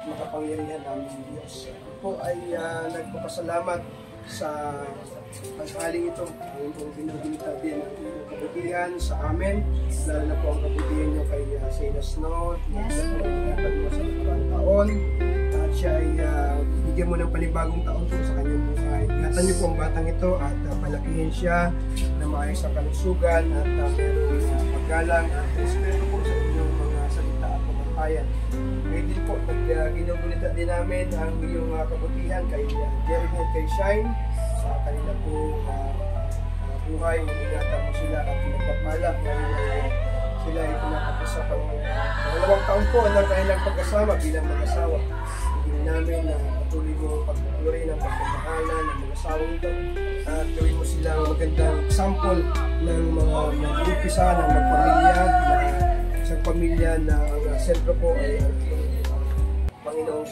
makapangyarihan namin ng Diyos. Ako po ay nagpapasalamat sa paghaling ito. Ngayon po binugunita din ang iyong kabutihan sa amin, lalo na po ang kabutihan niyo kay Sheila Snow, ingatan mo sa nakarang taon, at siya ay bigyan mo ng panibagong taon po sa kanyang buhay. Ingatan niyo po ang batang ito at palakihin siya na maayos sa kalusugan at mayroong paggalang at respeto po sa inyong mga salita at pamantayan. Ngayon din po, ginugunita din namin ang iyong kabutihan kay Jeremy at kay Shine sa kanila po buhay. Ingatan mo sila at pinagpapala ngayon sila ay pinakapos sa pangalawang taon po ng kanilang pag-asawa bilang mag-asawa. Hindi namin na patuloy mo pagpupuri ng pagpapakalan ng mag-asawang ito at gawin mo silang magandang example ng mga mag-umpisa ng magpamilya na isang pamilya na ang sentro po ay Panginoong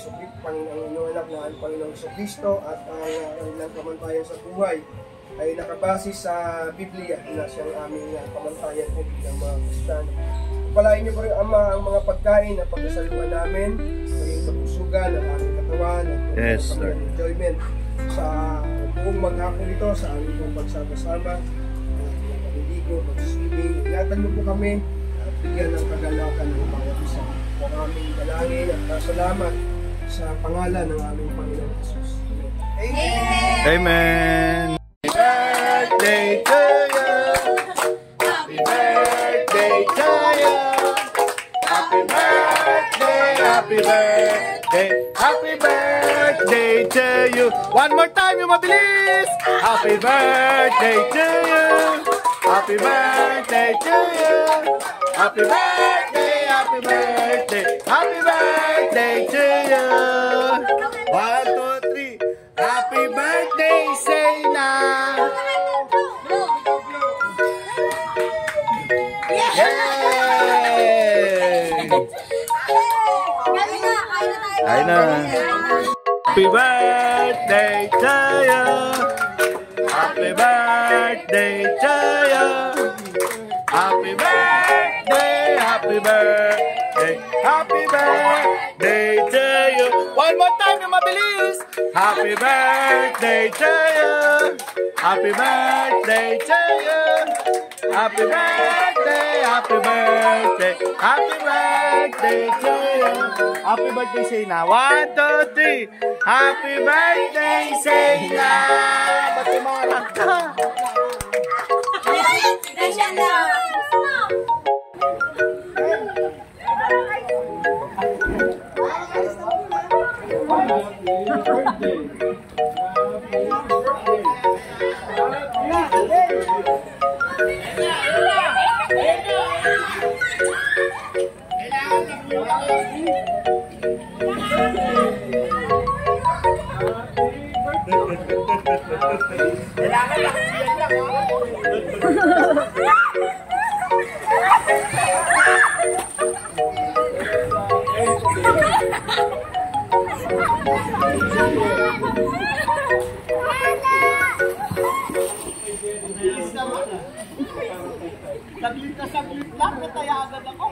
anak na ang Panginoong Kristo at ang kanilang pamantayan sa buhay ay nakabase sa Biblia na siyang aming pamantayan po bilang mga Kristiyano. Palain niyo po rin, Ama, ang mga pagkain na pagkasaluhan namin, maging kapusugan ng aming katawan at enjoyment sa buong maghapon ito, sa aming pong pagsama-sama, maliligo, mag-swimming. Ingatan niyo po kami at bigyan ng kagalakan ng bawat isa. Po aming dalangin at salamat sa pangalan ng aming Panginoong Jesus. Amen! Amen! Birthday to you! Happy birthday to you! Happy birthday! Happy birthday! Happy birthday to you! One more time, yung mabilis! Happy birthday to you! Happy birthday to you! Happy birthday! Happy birthday! Happy birthday to you! 1, 2, 3! Happy birthday, Sena! Ay na. Happy birthday to you. Happy birthday to you. Happy birthday, happy birthday, happy birthday to you. One more time na mabilis. Happy birthday to you. Happy birthday to you. Happy birthday, happy birthday, happy birthday to you. Happy birthday, Sena. 1, 2, 3. Happy birthday, Sena. Bati mo lang ka. Saglit lang, natayagan ako.